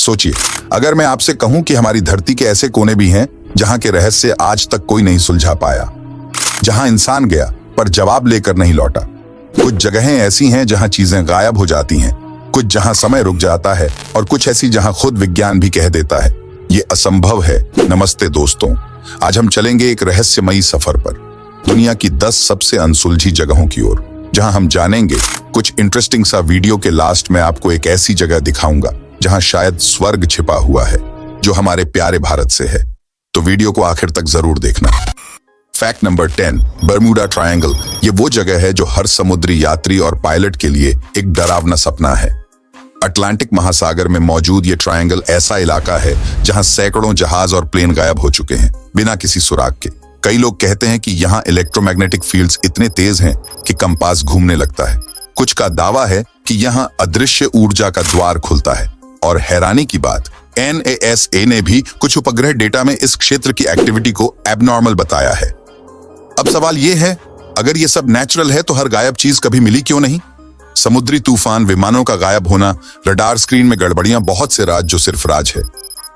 सोचिए, अगर मैं आपसे कहूं कि हमारी धरती के ऐसे कोने भी हैं जहां के रहस्य आज तक कोई नहीं सुलझा पाया, जहां इंसान गया पर जवाब लेकर नहीं लौटा। कुछ जगहें ऐसी हैं जहां चीजें गायब हो जाती हैं, कुछ जहां समय रुक जाता है और कुछ ऐसी जहां खुद विज्ञान भी कह देता है ये असंभव है। नमस्ते दोस्तों, आज हम चलेंगे एक रहस्यमयी सफर पर, दुनिया की 10 सबसे अनसुलझी जगहों की ओर, जहां हम जानेंगे कुछ इंटरेस्टिंग सा। वीडियो के लास्ट में आपको एक ऐसी जगह दिखाऊंगा जहां शायद स्वर्ग छिपा हुआ है, जो हमारे प्यारे भारत से है। तो वीडियो को आखिर तक जरूर देखना। Fact number 10, Bermuda triangle. ये वो जगह है जो हर समुद्री यात्री और पायलट के लिए एक डरावना सपना है। अटलांटिक महासागर में मौजूद ये ट्रायंगल ऐसा इलाका है जहां सैकड़ों जहाज और प्लेन गायब हो चुके हैं बिना किसी सुराग के। कई लोग कहते हैं कि यहाँ इलेक्ट्रोमैग्नेटिक फील्ड्स इतने तेज हैं कि कंपास घूमने लगता है। कुछ का दावा है कि यहाँ अदृश्य ऊर्जा का द्वार खुलता है। और हैरानी की बात, NASA ने भी कुछ उपग्रह डेटा में इस क्षेत्र की एक्टिविटी को एबनॉर्मल बताया है। अब सवाल ये है, अगर ये सब नेचुरल है तो हर गायब चीज कभी मिली क्यों नहीं? समुद्री तूफान, विमानों का गायब होना, रडार स्क्रीन में गड़बड़ियां, बहुत से राज जो सिर्फ राज है।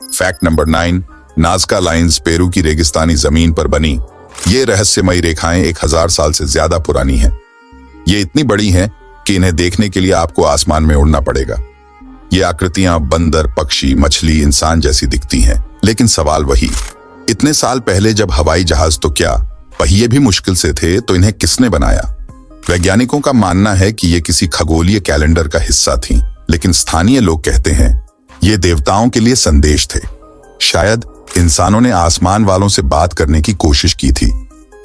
Fact number 9, Nazca lines Peru की रेगिस्तानी जमीन पर बनी ये रहस्यमयी रेखाएं 1000 साल से ज्यादा पुरानी हैं। ये इतनी बड़ी हैं कि इन्हें देखने के लिए आपको आसमान में उड़ना पड़ेगा। ये आकृतियां बंदर, पक्षी, मछली, इंसान जैसी दिखती हैं, लेकिन सवाल वही, इतने साल पहले जब हवाई जहाज तो क्या पहिए भी मुश्किल से थे, तो इन्हें किसने बनाया? वैज्ञानिकों का मानना है कि ये किसी खगोलीय कैलेंडर का हिस्सा थीं, लेकिन स्थानीय लोग कहते हैं ये देवताओं के लिए संदेश थे। शायद इंसानों ने आसमान वालों से बात करने की कोशिश की थी।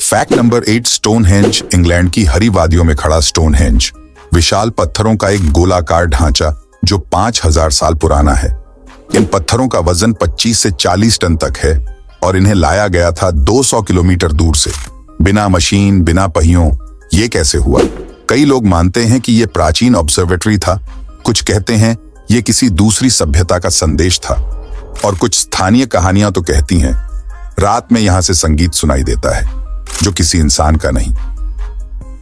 Fact number 8, Stonehenge. इंग्लैंड की हरी वादियों में खड़ा स्टोनहेंज विशाल पत्थरों का एक गोलाकार ढांचा जो 5000 साल पुराना है। इन पत्थरों का वजन 25 से 40 टन तक है और इन्हें लाया गया था 200 किलोमीटर दूर से, बिना मशीन, बिना पहियों। ये कैसे हुआ? कई लोग मानते हैं कि ये प्राचीन ऑब्जर्वेटरी था, कुछ कहते हैं ये किसी दूसरी सभ्यता का संदेश था, और कुछ स्थानीय कहानियां तो कहती हैं रात में यहां से संगीत सुनाई देता है जो किसी इंसान का नहीं।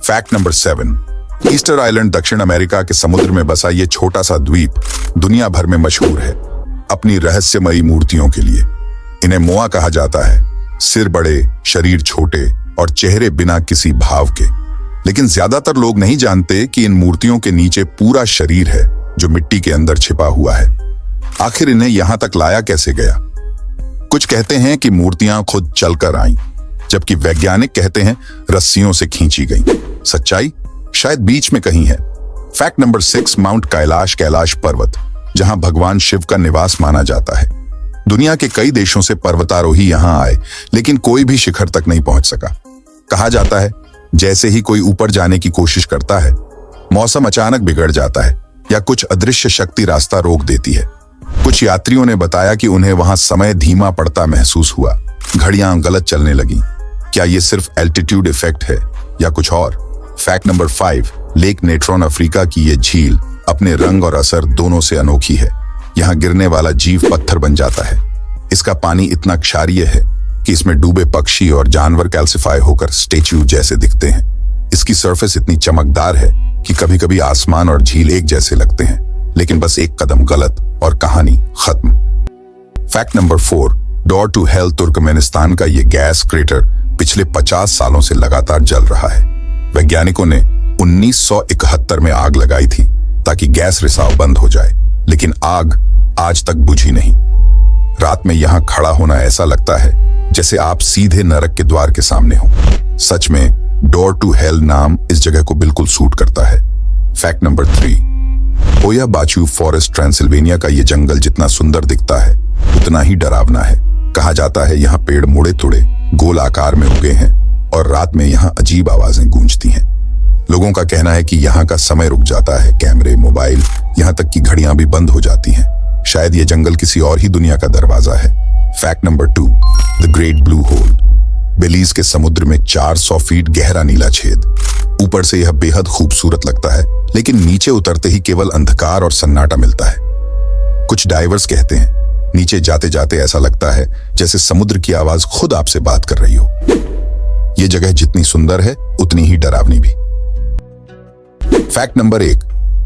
Fact number 7, Easter island. दक्षिण अमेरिका के समुद्र में बसा ये छोटा सा द्वीप दुनिया भर में मशहूर है अपनी रहस्यमयी मूर्तियों के लिए। इन्हें मोआ कहा जाता है, सिर बड़े, शरीर छोटे और चेहरे बिना किसी भाव के। लेकिन ज्यादातर लोग नहीं जानते कि इन मूर्तियों के नीचे पूरा शरीर है जो मिट्टी के अंदर छिपा हुआ है। आखिर इन्हें यहां तक लाया कैसे गया? कुछ कहते हैं कि मूर्तियां खुद चलकर आईं, जबकि वैज्ञानिक कहते हैं रस्सियों से खींची गईं। सच्चाई शायद बीच में कहीं है। Fact number 6, mount Kailash. Kailash पर्वत, जहां भगवान शिव का निवास माना जाता है। दुनिया के कई देशों से पर्वतारोही यहां आए, लेकिन कोई भी शिखर तक नहीं पहुंच सका। कहा जाता है जैसे ही कोई ऊपर जाने की कोशिश करता है, मौसम अचानक बिगड़ जाता है या कुछ अदृश्य शक्ति रास्ता रोक देती है। कुछ यात्रियों ने बताया कि उन्हें वहां समय धीमा पड़ता महसूस हुआ, घड़ियां गलत चलने लगी। क्या ये सिर्फ एल्टीट्यूड इफेक्ट है या कुछ और? Fact number 5, lake Natron. Africa की ये झील अपने रंग और असर दोनों से अनोखी है। यहाँ गिरने वाला जीव पत्थर बन जाता है। इसका पानी इतना क्षारीय है कि इसमें डूबे पक्षी और जानवर कैल्सिफाई होकर स्टेच्यू जैसे दिखते हैं। इसकी सरफेस इतनी चमकदार है कि कभी कभी आसमान और झील एक जैसे लगते हैं, लेकिन बस एक कदम गलत और कहानी खत्म। Fact number 4, door to hell. Turkmenistan का ये गैस क्रेटर पिछले 50 सालों से लगातार जल रहा है। वैज्ञानिकों ने 1971 में आग लगाई थी ताकि गैस रिसाव बंद हो जाए, लेकिन आग आज तक बुझी नहीं। रात में यहां खड़ा होना ऐसा लगता है जैसे आप सीधे नरक के द्वार के सामने हो। सच में डोर टू हेल नाम इस जगह को बिल्कुल सूट करता है। फैक्ट नंबर 3, ओया बाचू फॉरेस्ट। ट्रांसिल्वेनिया का ये जंगल जितना सुंदर दिखता है उतना ही डरावना है। कहा जाता है यहाँ पेड़ मुड़े तुड़े गोल आकार में उगे हैं और रात में यहाँ अजीब आवाजें गूंजती हैं। लोगों का कहना है कि यहाँ का समय रुक जाता है, कैमरे, मोबाइल, यहाँ तक कि घड़ियां भी बंद हो जाती हैं। शायद ये जंगल किसी और ही दुनिया का दरवाजा है। Fact number 2, the great blue hole. Belize के समुद्र में 400 फीट गहरा नीला छेद। ऊपर से यह बेहद खूबसूरत लगता है, लेकिन नीचे उतरते ही केवल अंधकार और सन्नाटा मिलता है। कुछ डाइवर्स कहते हैं नीचे जाते जाते ऐसा लगता है जैसे समुद्र की आवाज खुद आपसे बात कर रही हो। यह जगह जितनी सुंदर है उतनी ही डरावनी भी। फैक्ट नंबर 1,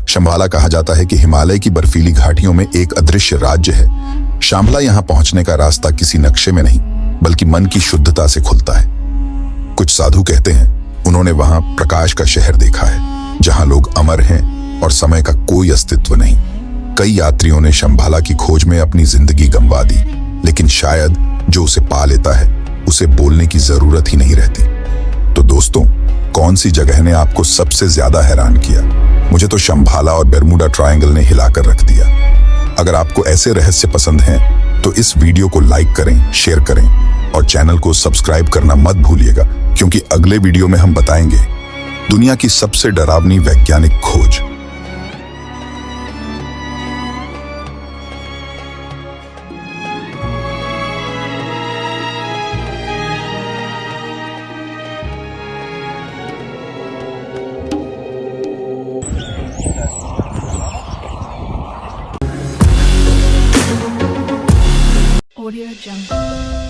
शंभाला कहा जाता है कि हिमालय की बर्फीली घाटियों में एक अदृश्य राज्य है। शांभला यहाँ पहुंचने का रास्ता किसी नक्शे में नहीं, बल्कि मन की शुद्धता से खुलता है। कुछ साधु कहते हैं उन्होंने वहां प्रकाश का शहर देखा है, जहां लोग अमर हैं और समय का कोई अस्तित्व नहीं। कई यात्रियों ने शंभाला की खोज में अपनी जिंदगी गंवा दी, लेकिन शायद जो उसे पा लेता है उसे बोलने की जरूरत ही नहीं रहती। तो दोस्तों, कौन सी जगह ने आपको सबसे ज्यादा हैरान किया? मुझे तो शंभाला और बर्मुडा ट्रायंगल ने हिलाकर रख दिया। अगर आपको ऐसे रहस्य पसंद हैं तो इस वीडियो को लाइक करें, शेयर करें और चैनल को सब्सक्राइब करना मत भूलिएगा, क्योंकि अगले वीडियो में हम बताएंगे दुनिया की सबसे डरावनी वैज्ञानिक खोज। Audio Jungle.